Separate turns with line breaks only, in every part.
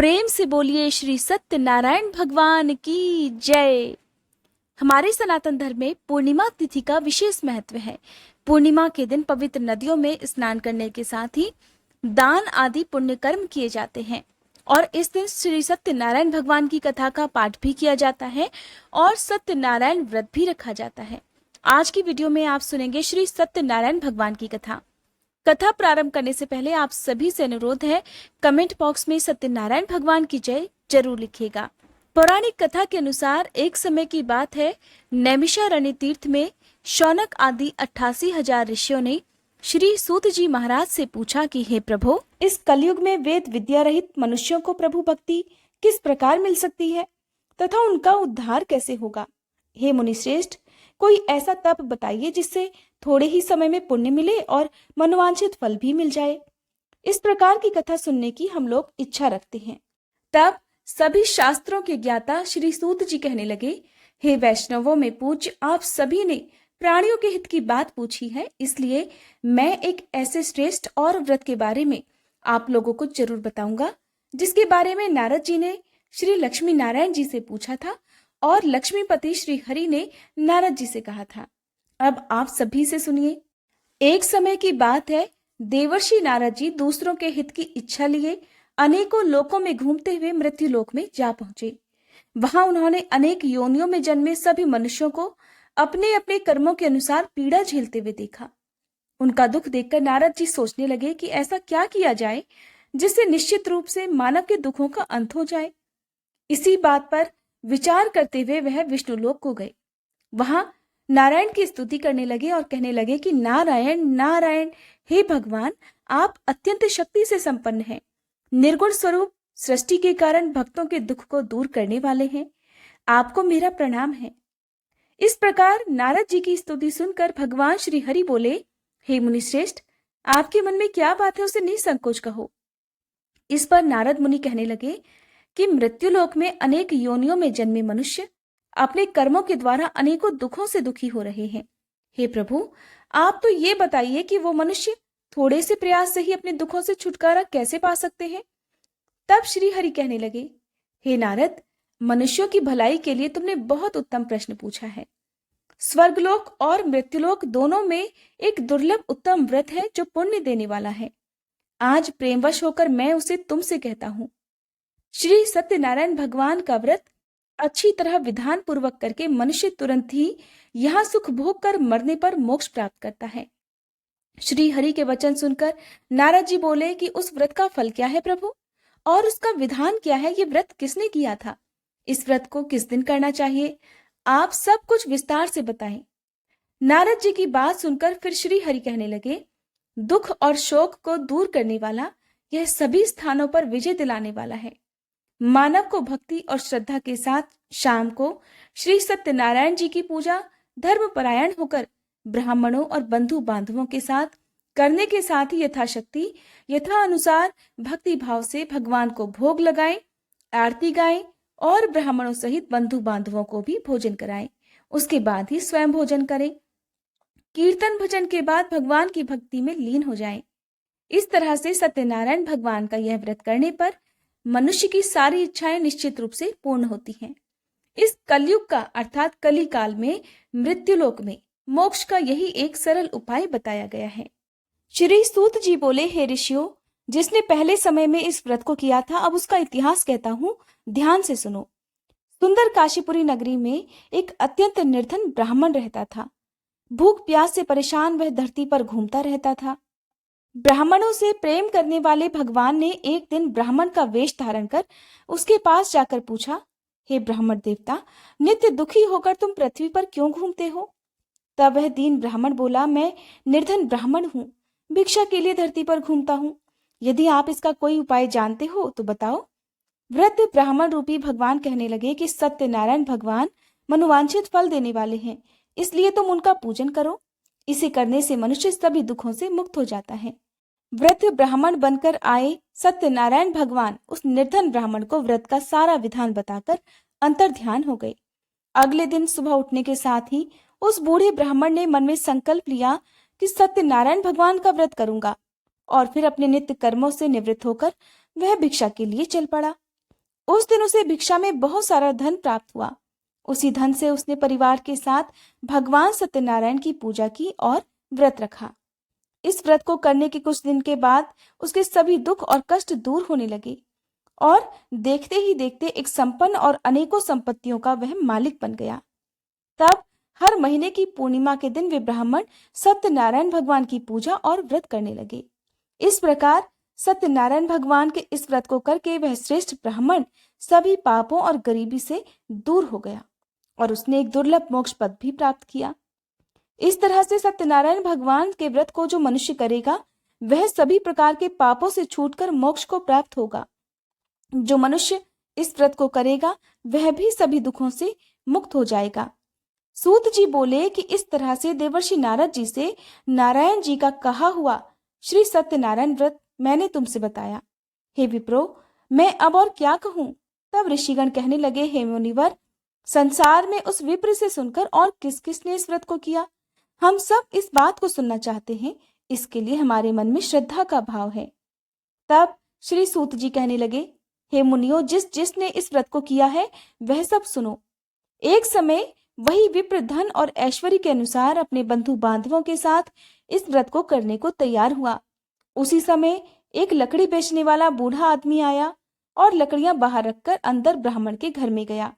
प्रेम से बोलिए श्री सत्यनारायण भगवान की जय। हमारे सनातन धर्म में पूर्णिमा तिथि का विशेष महत्व है। पूर्णिमा के दिन पवित्र नदियों में स्नान करने के साथ ही दान आदि पुण्य कर्म किए जाते हैं और इस दिन श्री सत्यनारायण भगवान की कथा का पाठ भी किया जाता है और सत्यनारायण व्रत भी रखा जाता है। आज की वीडियो में आप सुनेंगे श्री सत्यनारायण भगवान की कथा। कथा प्रारंभ करने से पहले आप सभी से अनुरोध है, कमेंट बॉक्स में सत्यनारायण भगवान की जय जरूर लिखिएगा। पौराणिक कथा के अनुसार एक समय की बात है, नैमिषारण्य तीर्थ में शौनक आदि 88,000 ऋषियों ने श्री सूत जी महाराज से पूछा कि हे प्रभु, इस कलयुग में वेद विद्या रहित मनुष्यों को प्रभु भक्ति किस प्रकार मिल सकती है तथा उनका उद्धार कैसे होगा। हे मुनिश्रेष्ठ, कोई ऐसा तप बताइए जिससे थोड़े ही समय में पुण्य मिले और मनोवांछित फल भी मिल जाए। इस प्रकार की कथा सुनने की हम लोग इच्छा रखते हैं। तब सभी शास्त्रों के ज्ञाता श्री सूत जी कहने लगे, हे वैष्णवों में पूज्य, आप सभी ने प्राणियों के हित की बात पूछी है, इसलिए मैं एक ऐसे श्रेष्ठ और व्रत के बारे में आप लोगों को जरूर बताऊंगा जिसके बारे में नारद जी ने श्री लक्ष्मी नारायण जी से पूछा था और लक्ष्मीपति श्री हरि ने नारद जी से कहा था। अब आप सभी से सुनिए। एक समय की बात है, देवर्षि नारद जी दूसरों के हित की इच्छा लिए अनेकों लोकों में घूमते हुए मृत्यु लोक में जा पहुंचे। वहां उन्होंने अनेक योनियों में जन्मे सभी मनुष्यों को अपने अपने कर्मों के अनुसार पीड़ा झेलते हुए देखा। उनका दुख देखकर नारद जी सोचने लगे कि ऐसा क्या किया जाए जिससे निश्चित रूप से मानव के दुखों का अंत हो जाए। इसी बात पर विचार करते हुए वह विष्णु लोक को गए। वहां नारायण की स्तुति करने लगे और कहने लगे कि नारायण नारायण, हे भगवान, आप अत्यंत शक्ति से संपन्न हैं, निर्गुण स्वरूप, सृष्टि के कारण भक्तों के दुख को दूर करने वाले हैं, आपको मेरा प्रणाम है। इस प्रकार नारद जी की स्तुति सुनकर भगवान श्री हरि बोले, हे मुनिश्रेष्ठ, आपके मन में क्या बात है उसे निसंकोच कहो। इस पर नारद मुनि कहने लगे कि मृत्युलोक में अनेक योनियों में जन्मे मनुष्य अपने कर्मों के द्वारा अनेकों दुखों से दुखी हो रहे हैं। हे प्रभु, आप तो ये बताइए कि वो मनुष्य थोड़े से प्रयास से ही अपने दुखों से छुटकारा कैसे पा सकते हैं। तब श्री हरि कहने लगे, हे नारद, मनुष्यों की भलाई के लिए तुमने बहुत उत्तम प्रश्न पूछा है। स्वर्गलोक और मृत्युलोक दोनों में एक दुर्लभ उत्तम व्रत है जो पुण्य देने वाला है। आज प्रेमवश होकर मैं उसे तुमसे कहता हूं। श्री सत्यनारायण भगवान का व्रत अच्छी तरह विधान पूर्वक करके मनुष्य तुरंत ही यहाँ सुख भोग कर मरने पर मोक्ष प्राप्त करता है। श्री हरि के वचन सुनकर नारद जी बोले कि उस व्रत का फल क्या है प्रभु, और उसका विधान क्या है, ये व्रत किसने किया था, इस व्रत को किस दिन करना चाहिए, आप सब कुछ विस्तार से बताएं। नारद जी की बात सुनकर फिर श्री हरि कहने लगे, दुख और शोक को दूर करने वाला, यह सभी स्थानों पर विजय दिलाने वाला है। मानव को भक्ति और श्रद्धा के साथ शाम को श्री सत्यनारायण जी की पूजा धर्मपरायण होकर ब्राह्मणों और बंधु बांधवों के साथ करने के साथ ही यथाशक्ति यथा अनुसार भक्ति भाव से भगवान को भोग लगाएं, आरती गाएं और ब्राह्मणों सहित बंधु बांधवों को भी भोजन कराएं। उसके बाद ही स्वयं भोजन करें। कीर्तन भजन के बाद भगवान की भक्ति में लीन हो जाएं। इस तरह से सत्यनारायण भगवान का यह व्रत करने पर मनुष्य की सारी इच्छाएं निश्चित रूप से पूर्ण होती हैं। इस कलयुग का अर्थात कली काल में मृत्युलोक में मोक्ष का यही एक सरल उपाय बताया गया है। श्री सूत जी बोले, हे ऋषियों, जिसने पहले समय में इस व्रत को किया था, अब उसका इतिहास कहता हूँ, ध्यान से सुनो। सुंदर काशीपुरी नगरी में एक अत्यंत निर्धन ब्राह्मण रहता था। भूख प्यास से परेशान वह धरती पर घूमता रहता था। ब्राह्मणों से प्रेम करने वाले भगवान ने एक दिन ब्राह्मण का वेश धारण कर उसके पास जाकर पूछा, हे ब्राह्मण देवता, नित्य दुखी होकर तुम पृथ्वी पर क्यों घूमते हो। तब वह दीन ब्राह्मण बोला, मैं निर्धन ब्राह्मण हूँ, भिक्षा के लिए धरती पर घूमता हूँ। यदि आप इसका कोई उपाय जानते हो तो बताओ। वृद्ध ब्राह्मण रूपी भगवान कहने लगे कि सत्यनारायण भगवान मनोवांछित फल देने वाले हैं, इसलिए तुम उनका पूजन करो। इसे करने से मनुष्य सभी दुखों से मुक्त हो जाता है। वृद्ध ब्राह्मण बनकर आए सत्यनारायण भगवान उस निर्धन ब्राह्मण को व्रत का सारा विधान बताकर अंतर ध्यान हो गए। अगले दिन सुबह उठने के साथ ही उस बूढ़े ब्राह्मण ने मन में संकल्प लिया कि सत्यनारायण भगवान का व्रत करूंगा, और फिर अपने नित्य कर्मों से निवृत्त होकर वह भिक्षा के लिए चल पड़ा। उस दिन उसे भिक्षा में बहुत सारा धन प्राप्त हुआ। उसी धन से उसने परिवार के साथ भगवान सत्यनारायण की पूजा की और व्रत रखा। इस व्रत को करने के कुछ दिन के बाद उसके सभी दुख और कष्ट दूर होने लगे और देखते ही देखते एक संपन्न और अनेकों संपत्तियों का वह मालिक बन गया। तब हर महीने की पूर्णिमा के दिन वे ब्राह्मण सत्यनारायण भगवान की पूजा और व्रत करने लगे। इस प्रकार सत्यनारायण भगवान के इस व्रत को करके वह श्रेष्ठ ब्राह्मण सभी पापों और गरीबी से दूर हो गया और उसने एक दुर्लभ मोक्ष पद भी प्राप्त किया। इस तरह से सत्यनारायण भगवान के व्रत को जो मनुष्य करेगा वह सभी प्रकार के पापों से छूटकर मोक्ष को प्राप्त होगा। जो मनुष्य इस व्रत को करेगा वह भी सभी दुखों से मुक्त हो जाएगा। सूत जी बोले कि इस तरह से देवर्षि नारद जी से नारायण जी का कहा हुआ श्री सत्यनारायण व्रत मैंने तुमसे बताया। हे विप्रो, मैं अब और क्या कहूं? तब ऋषिगण कहने लगे, हे मुनिवर, संसार में उस विप्र से सुनकर और किस किसने इस व्रत को किया? हम सब इस बात को सुनना चाहते हैं। इसके लिए हमारे मन में श्रद्धा का भाव है। तब श्री सूत जी कहने लगे, हे मुनियों, जिस जिसने इस व्रत को किया है वह सब सुनो। एक समय वही विप्र धन और ऐश्वर्य के अनुसार अपने बंधु बांधवों के साथ इस व्रत को करने को तैयार हुआ। उसी समय एक लकड़ी बेचने वाला बूढ़ा आदमी आया और लकड़ियां बाहर रखकर अंदर ब्राह्मण के घर में गया।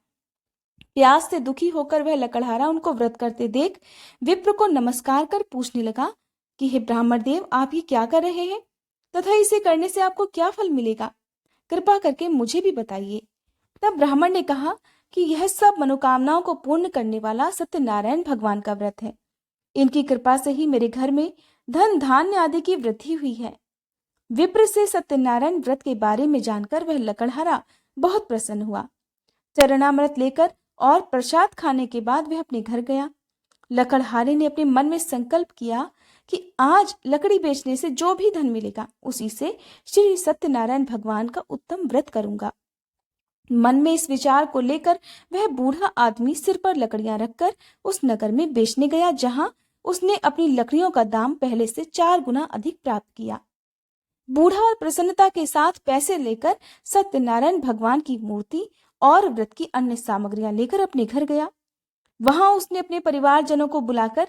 प्यास से दुखी होकर वह लकड़हारा उनको व्रत करते देख विप्र को नमस्कार कर पूछने लगा कि हे ब्राह्मण देव, आप ये क्या कर रहे हैं तथा इसे करने से आपको क्या फल मिलेगा? कृपा करके मुझे भी बताइए। तब ब्राह्मण ने कहा कि यह सब मनोकामनाओं को पूर्ण करने वाला सत्यनारायण भगवान का व्रत है। इनकी कृपा से ही मेरे घर में धन धान्य आदि की वृद्धि हुई है। विप्र से सत्यनारायण व्रत के बारे में जानकर वह लकड़हारा बहुत प्रसन्न हुआ। चरणामृत लेकर और प्रसाद खाने के बाद वह अपने घर गया। लकड़हारे ने अपने मन में संकल्प किया कि आज लकड़ी बेचने से जो भी धन मिलेगा उसी से श्री सत्यनारायण भगवान का उत्तम व्रत करूंगा। मन में इस विचार को लेकर वह बूढ़ा आदमी सिर पर लकड़ियां रखकर उस नगर में बेचने गया जहां उसने अपनी लकड़ियों का दाम पहले से 4 गुना अधिक प्राप्त किया। बूढ़ा प्रसन्नता के साथ पैसे लेकर सत्यनारायण भगवान की मूर्ति और व्रत की अन्य सामग्रियां लेकर अपने घर गया। वहां उसने अपने परिवारजनों को बुलाकर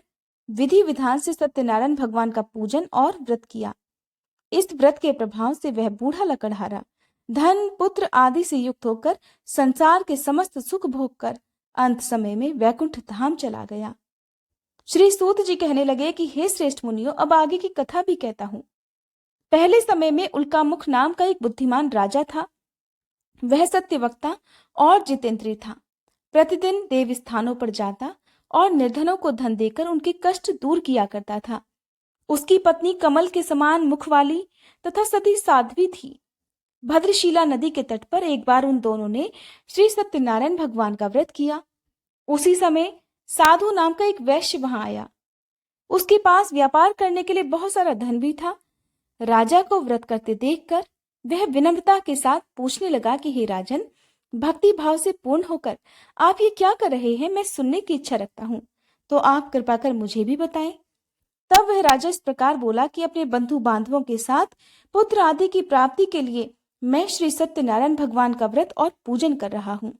विधि विधान से सत्यनारायण भगवान का पूजन और व्रत किया। इस व्रत के प्रभाव से वह बूढ़ा लकड़हारा धन पुत्र आदि से युक्त होकर संसार के समस्त सुख भोग कर अंत समय में वैकुंठ धाम चला गया। श्री सूत जी कहने लगे कि हे श्रेष्ठ मुनियों, अब आगे की कथा भी कहता हूं। पहले समय में उल्कामुख नाम का एक बुद्धिमान राजा था। वह सत्यवक्ता और जितेंद्रिय था। प्रतिदिन देव स्थानों पर जाता और निर्धनों को धन देकर उनके कष्ट दूर किया करता था। उसकी पत्नी कमल के समान मुख वाली तथा सती साध्वी थी। भद्रशिला नदी के तट पर एक बार उन दोनों ने श्री सत्यनारायण भगवान का व्रत किया। उसी समय साधु नाम का एक वैश्य वहां आया। उसके पास व्यापार करने के लिए बहुत सारा धन भी था। राजा को व्रत करते देखकर वह विनम्रता के साथ पूछने लगा कि हे राजन, भक्ति भाव से पूर्ण होकर आप ये क्या कर रहे हैं? मैं सुनने की इच्छा रखता हूँ, तो आप कृपा कर मुझे भी बताएं। तब वह राजा इस प्रकार बोला कि अपने बंधु बांधवों के साथ पुत्र आदि की प्राप्ति के लिए मैं श्री सत्यनारायण भगवान का व्रत और पूजन कर रहा हूँ।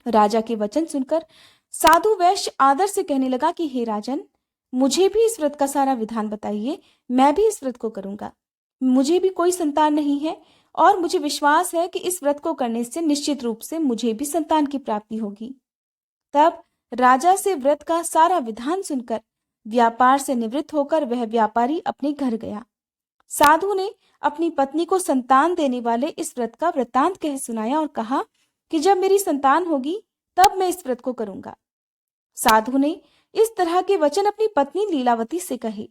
राजा के वचन सुनकर साधु वैश्य आदर से कहने लगा कि हे राजन, मुझे भी इस व्रत का सारा विधान बताइए, मैं भी इस व्रत को करूंगा। मुझे भी कोई संतान नहीं है और मुझे विश्वास है कि इस व्रत को करने से निश्चित रूप से मुझे भी संतान की प्राप्ति होगी। तब राजा से व्रत का सारा विधान सुनकर व्यापार से निवृत्त होकर वह व्यापारी अपने घर गया। साधु ने अपनी पत्नी को संतान देने वाले इस व्रत का वृत्तांत कह सुनाया और कहा कि जब मेरी संतान होगी तब मैं इस व्रत को करूंगा। साधु ने इस तरह के वचन अपनी पत्नी लीलावती से कहे।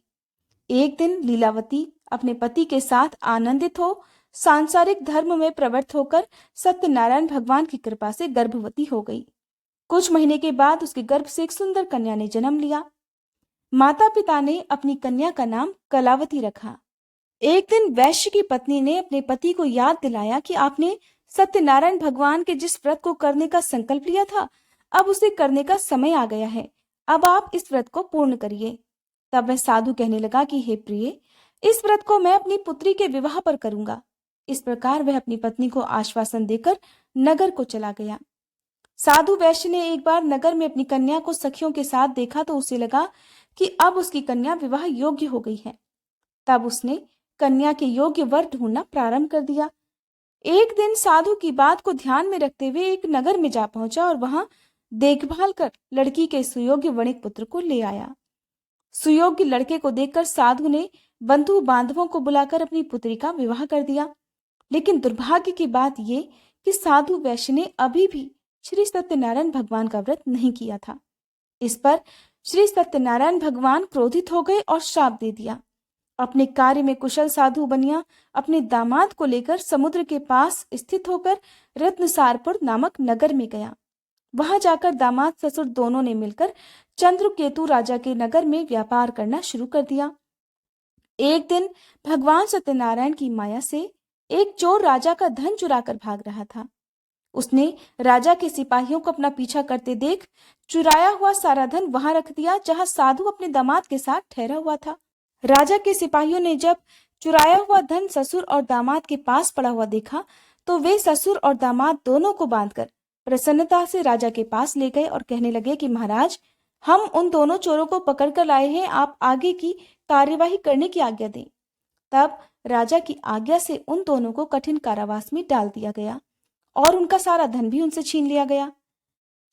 एक दिन लीलावती अपने पति के साथ आनंदित हो सांसारिक धर्म में प्रवृत्त होकर सत्यनारायण भगवान की कृपा से गर्भवती हो गई। कुछ महीने के बाद उसके गर्भ से एक सुंदर कन्या ने जन्म लिया। माता पिता ने अपनी कन्या का नाम कलावती रखा। एक दिन वैश्य की पत्नी ने अपने पति को याद दिलाया कि आपने सत्यनारायण भगवान के जिस व्रत को करने का संकल्प लिया था, अब उसे करने का समय आ गया है। अब आप इस व्रत को पूर्ण करिए। तब वह साधु कहने लगा कि हे प्रिय, इस व्रत को मैं अपनी पुत्री के विवाह पर करूंगा। इस प्रकार वह अपनी पत्नी को आश्वासन देकर नगर को चला गया। साधु वैश्य ने एक बार नगर में अपनी कन्या को सखियों के साथ देखा तो उसे लगा कि अब उसकी कन्या विवाह योग्य हो गई है। तब उसने कन्या के योग्य वर ढूंढना प्रारंभ कर दिया। एक दिन साधु की बात को ध्यान में रखते हुए एक नगर में जा पहुंचा और वहां देखभाल कर लड़की के सुयोग्य वणिक पुत्र को ले आया। सुयोग्य लड़के को देखकर साधु ने बंधु बांधवों को बुलाकर अपनी पुत्री का विवाह कर दिया। लेकिन दुर्भाग्य की बात ये कि साधु वैश्य ने अभी भी श्री सत्यनारायण भगवान का व्रत नहीं किया था। इस पर श्री सत्यनारायण भगवान क्रोधित हो गए और श्राप दे दिया। अपने कार्य में कुशल साधु बनिया अपने दामाद को लेकर समुद्र के पास स्थित होकर रत्नसारपुर नामक नगर में गया। वहां जाकर दामाद ससुर दोनों ने मिलकर चंद्रकेतु राजा के नगर में व्यापार करना शुरू कर दिया। एक दिन भगवान सत्यनारायण की माया से एक चोर राजा का धन चुरा कर भाग रहा था। उसने राजा के सिपाहियों को अपना पीछा करते देख चुराया हुआ सारा धन वहां रख दिया जहां साधु अपने दामाद के साथ ठहरा हुआ था। राजा के सिपाहियों ने जब चुराया हुआ धन ससुर और दामाद के पास पड़ा हुआ देखा तो वे ससुर और दामाद दोनों को बांधकर प्रसन्नता से राजा के पास ले गए और कहने लगे कि महाराज, हम उन दोनों चोरों को पकड़कर लाए हैं, आप आगे की कार्यवाही करने की आज्ञा दें। तब राजा की आज्ञा से उन दोनों को कठिन कारावास में डाल दिया गया और उनका सारा धन भी उनसे छीन लिया गया।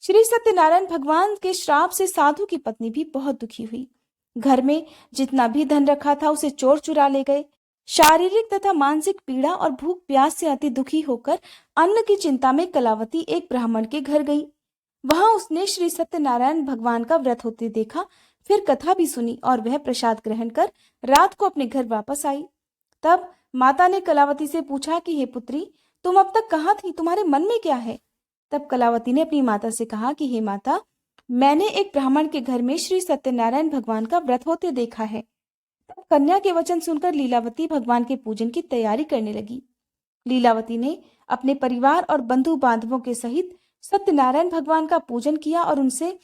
श्री सत्यनारायण भगवान के श्राप से साधु की पत्नी भी बहुत दुखी हुई। घर में जितना भी धन रखा था उसे चोर चुरा ले गए। शारीरिक तथा मानसिक पीड़ा और भूख प्यास से अति दुखी होकर अन्न की चिंता में कलावती एक ब्राह्मण के घर गई। वहां उसने श्री सत्यनारायण भगवान का व्रत होते देखा, फिर कथा भी सुनी और वह प्रसाद ग्रहण कर रात को अपने घर वापस आई। तब माता ने कलावती से पूछा कि हे पुत्री, तुम अब तक कहाँ थी, तुम्हारे मन में क्या है? तब कलावती ने अपनी माता से कहा कि हे माता, मैंने एक ब्राह्मण के घर में श्री सत्यनारायण भगवान का व्रत होते देखा है। तब कन्या के वचन सुनकर लीलावती भगवान के पूजन की तैयारी करने लगी। लीलावती ने अपने परिवार और बंधु बांधवों के सहित सत्यनारायण भगवान का पूजन किया और उनसे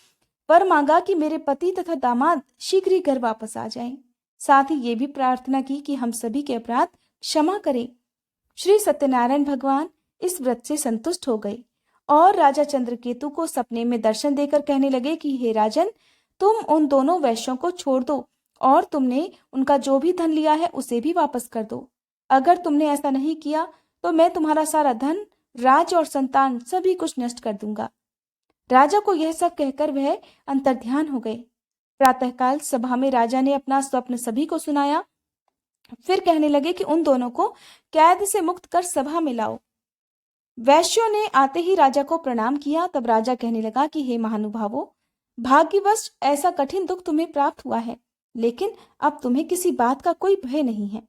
वर मांगा कि मेरे पति तथा दामाद शीघ्र ही घर वापस आ जाएं। साथ ही ये भी प्रार्थना की कि हम सभी के अपराध क्षमा करें। श्री सत्यनारायण भगवान इस व्रत से संतुष्ट हो गए और राजा चंद्रकेतु को सपने में दर्शन देकर कहने लगे कि हे राजन, तुम उन दोनों वैश्यों को छोड़ दो और तुमने उनका जो भी धन लिया है उसे भी वापस कर दो। अगर तुमने ऐसा नहीं किया तो मैं तुम्हारा सारा धन, राज और संतान सभी कुछ नष्ट कर दूंगा। राजा को यह सब कहकर वह अंतर्ध्यान हो गए। प्रातःकाल सभा में राजा ने अपना स्वप्न सभी को सुनाया। फिर कहने लगे कि उन दोनों को कैद से मुक्त कर सभा में लाओ। वैश्यों ने आते ही राजा को प्रणाम किया। तब राजा कहने लगा कि हे महानुभावों, भाग्यवश ऐसा कठिन दुख तुम्हें प्राप्त हुआ है, लेकिन अब तुम्हें किसी बात का कोई भय नहीं है।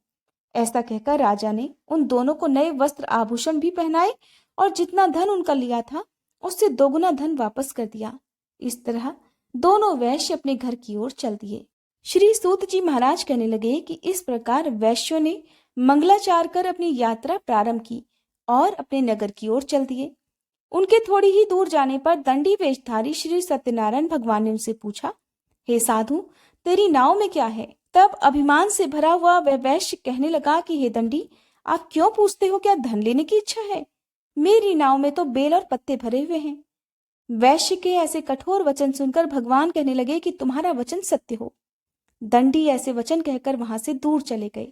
ऐसा कहकर राजा ने उन दोनों को नए वस्त्र आभूषण भी पहनाए और जितना धन उनका लिया था उससे दोगुना धन वापस कर दिया। इस तरह दोनों वैश्य अपने घर की ओर चल दिए। श्री सूत जी महाराज कहने लगे कि इस प्रकार वैश्यों ने मंगलाचार कर अपनी यात्रा प्रारंभ की और अपने नगर की ओर चल दिए। उनके थोड़ी ही दूर जाने पर दंडी वेशधारी श्री सत्यनारायण भगवान ने उनसे पूछा, हे साधु, तेरी नाव में क्या है? तब अभिमान से भरा हुआ वह वैश्य कहने लगा कि हे दंडी, आप क्यों पूछते हो, क्या धन लेने की इच्छा है? मेरी नाव में तो बेल और पत्ते भरे हुए हैं। वैश्य के ऐसे कठोर वचन सुनकर भगवान कहने लगे कि तुम्हारा वचन सत्य हो। दंडी ऐसे वचन कहकर वहां से दूर चले गए।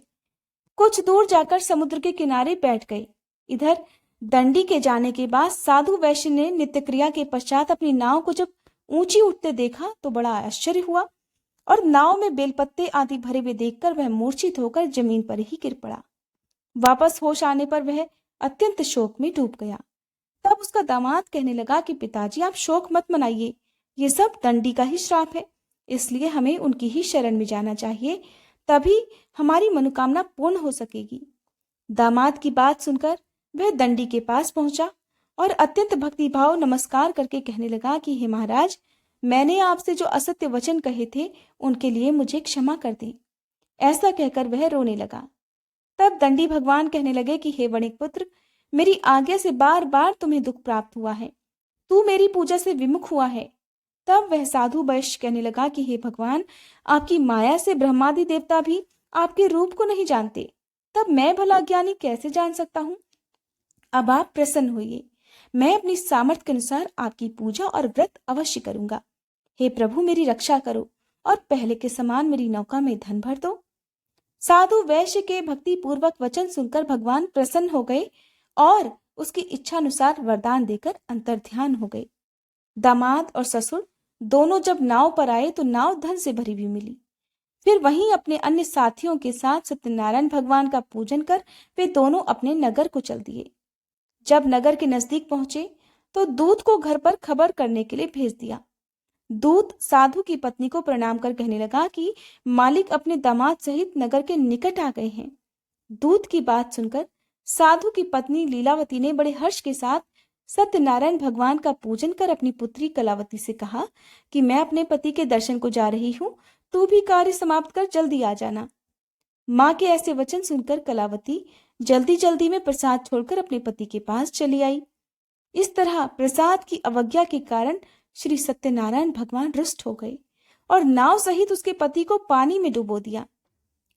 कुछ दूर जाकर समुद्र के किनारे बैठ गए। इधर दंडी के जाने के बाद साधु वैश्य ने नित्य क्रिया के पश्चात अपनी नाव को जब ऊंची उठते देखा तो बड़ा आश्चर्य हुआ और नाव में बेलपत्ते आदि भरे हुए देखकर वह मूर्छित होकर जमीन पर ही गिर पड़ा। वापस होश आने पर वह अत्यंत शोक में डूब गया। तब उसका दामाद कहने लगा कि पिताजी, आप शोक मत मनाइए, ये सब दंडी का ही श्राप है, इसलिए हमें उनकी ही शरण में जाना चाहिए, तभी हमारी मनोकामना पूर्ण हो सकेगी। दामाद की बात सुनकर वह दंडी के पास पहुंचा और अत्यंत भक्तिभाव नमस्कार करके कहने लगा कि हे महाराज, मैंने आपसे जो असत्य वचन कहे थे उनके लिए मुझे क्षमा कर दी। ऐसा कहकर वह रोने लगा। तब दंडी भगवान कहने लगे कि हे वणिक पुत्र, मेरी आज्ञा से बार बार तुम्हें दुख प्राप्त हुआ है, तू मेरी पूजा से विमुख हुआ है। तब वह साधु वैश्य कहने लगा कि हे भगवान, आपकी माया से ब्रह्मादि देवता भी आपके रूप को नहीं जानते। तब मैं भला ज्ञानी कैसे जान सकता हूँ? अब आप प्रसन्न होइए, मैं अपनी सामर्थ्य के अनुसार आपकी पूजा और व्रत अवश्य करूंगा। हे प्रभु, मेरी रक्षा करो और पहले के समान मेरी नौका में धन भर दो। साधु वैश्य के भक्ति पूर्वक वचन सुनकर भगवान प्रसन्न हो गए और उसकी इच्छा अनुसार वरदान देकर अंतर्ध्यान हो गए। दामाद और ससुर दोनों जब नाव पर आए तो नाव धन से भरी हुई मिली। फिर वहीं अपने अन्य साथियों के साथ सत्यनारायण भगवान का पूजन कर वे दोनों अपने नगर को चल दिए। जब नगर के नजदीक पहुंचे तो दूत को घर पर खबर करने के लिए भेज दिया। दूत साधु की पत्नी को प्रणाम कर कहने लगा कि मालिक अपने दामाद सहित नगर के निकट आ गए हैं। दूत की बात सुनकर साधु की पत्नी लीलावती ने बड़े हर्ष के साथ सत्यनारायण भगवान का पूजन कर अपनी पुत्री कलावती से कहा कि मैं अपने पति के दर्शन को जा रही हूँ, तू भी कार्य समाप्त कर जल्दी आ जाना। माँ के ऐसे वचन सुनकर कलावती जल्दी जल्दी में प्रसाद छोड़कर अपने पति के पास चली आई। इस तरह प्रसाद की अवज्ञा के कारण श्री सत्यनारायण भगवान रुष्ट हो गए और नाव सहित उसके पति को पानी में डुबो दिया।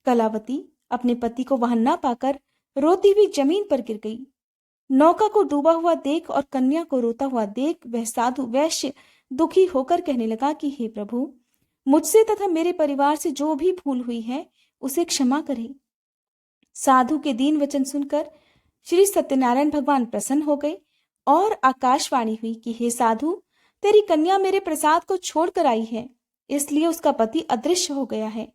कलावती अपने पति को वहां न पाकर रोती हुई जमीन पर गिर गई। नौका को डूबा हुआ देख और कन्या को रोता हुआ देख वह साधु वैश्य दुखी होकर कहने लगा कि हे प्रभु, मुझसे तथा मेरे परिवार से जो भी भूल हुई है उसे क्षमा करें। साधु के दीन वचन सुनकर श्री सत्यनारायण भगवान प्रसन्न हो गए और आकाशवाणी हुई कि हे साधु, तेरी कन्या मेरे प्रसाद को छोड़कर आई है, इसलिए उसका पति अदृश्य हो गया है।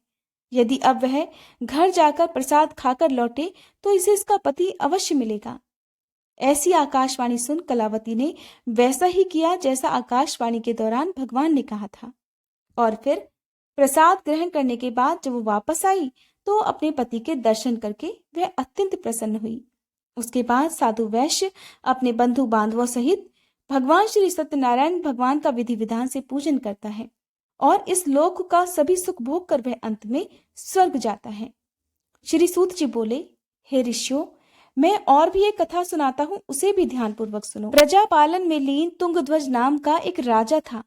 यदि अब वह घर जाकर प्रसाद खाकर लौटे तो इसे इसका पति अवश्य मिलेगा। ऐसी आकाशवाणी सुन कलावती ने वैसा ही किया जैसा आकाशवाणी के दौरान भगवान ने कहा था। और फिर प्रसाद ग्रहण करने के बाद जब वो वापस आई तो अपने पति के दर्शन करके वह अत्यंत प्रसन्न हुई। उसके बाद साधु वैश्य अपने बंधु बांधवों सहित भगवान श्री सत्यनारायण भगवान का विधि विधान से पूजन करता है और इस लोक का सभी सुख भोग कर वह अंत में स्वर्ग जाता है। श्री सूत जी बोले, हे ऋषियों, मैं और भी एक कथा सुनाता हूँ, उसे भी ध्यान पूर्वक सुनो। प्रजा पालन में लीन तुंगध्वज नाम का एक राजा था।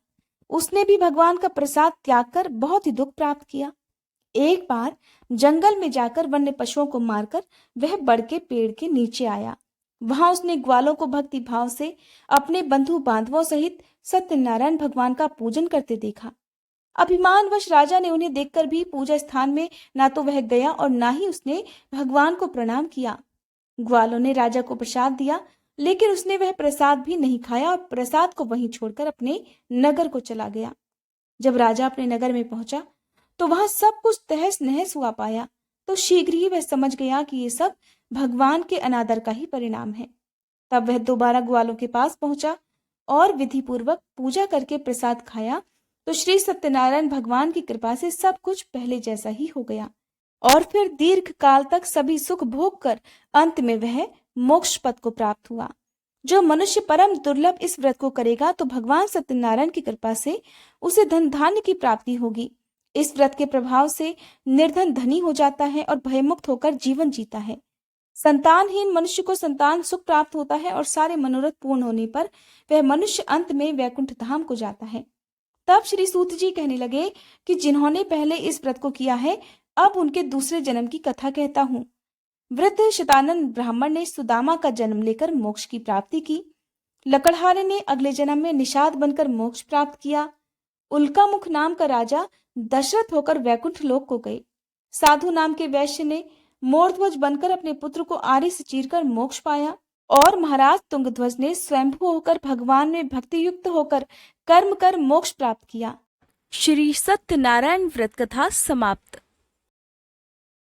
उसने भी भगवान का प्रसाद त्याग कर बहुत ही दुख प्राप्त किया। एक बार जंगल में जाकर वन्य पशुओं को मारकर वह बड़ के पेड़ के नीचे आया। वहां उसने ग्वालों को भक्ति भाव से अपने बंधु बांधवों सहित सत्यनारायण भगवान का पूजन करते देखा। अभिमानवश राजा ने उन्हें देखकर भी पूजा स्थान में ना तो वह गया और ना ही उसने भगवान को प्रणाम किया। ग्वालों ने राजा को प्रसाद दिया, लेकिन उसने वह प्रसाद भी नहीं खाया और प्रसाद को वहीं छोड़कर अपने नगर को चला गया। जब राजा अपने नगर में पहुंचा तो वहां सब कुछ तहस नहस हुआ पाया, तो शीघ्र ही वह समझ गया कि ये सब भगवान के अनादर का ही परिणाम है। तब वह दोबारा ग्वालों के पास पहुंचा और विधि पूर्वक पूजा करके प्रसाद खाया तो श्री सत्यनारायण भगवान की कृपा से सब कुछ पहले जैसा ही हो गया और फिर दीर्घ काल तक सभी सुख भोग कर अंत में वह मोक्ष पद को प्राप्त हुआ। जो मनुष्य परम दुर्लभ इस व्रत को करेगा तो भगवान सत्यनारायण की कृपा से उसे धन धान्य की प्राप्ति होगी। इस व्रत के प्रभाव से निर्धन धनी हो जाता है और भयमुक्त होकर जीवन जीता है। संतानहीन मनुष्य को संतान सुख प्राप्त होता है और सारे मनोरथ पूर्ण होने पर वह मनुष्य अंत में वैकुंठ धाम को जाता है। तब श्री सूत जी कहने लगे कि जिन्होंने पहले इस व्रत को किया है, अब उनके दूसरे जन्म की कथा कहता हूँ। वृद्ध शतानन ब्राह्मण ने सुदामा का जन्म लेकर मोक्ष की प्राप्ति की। लकड़हारे ने अगले जन्म में निषाद बनकर मोक्ष प्राप्त किया। उल्कामुख नाम का राजा दशरथ होकर वैकुंठ लोक को गए। साधु नाम के वैश्य ने मोरध्वज बनकर अपने पुत्र को आरी से चीरकर मोक्ष पाया और महाराज तुंगध्वज ने स्वयंभू होकर भगवान में भक्ति युक्त होकर कर्म कर मोक्ष प्राप्त किया। श्री सत्यनारायण व्रत कथा समाप्त।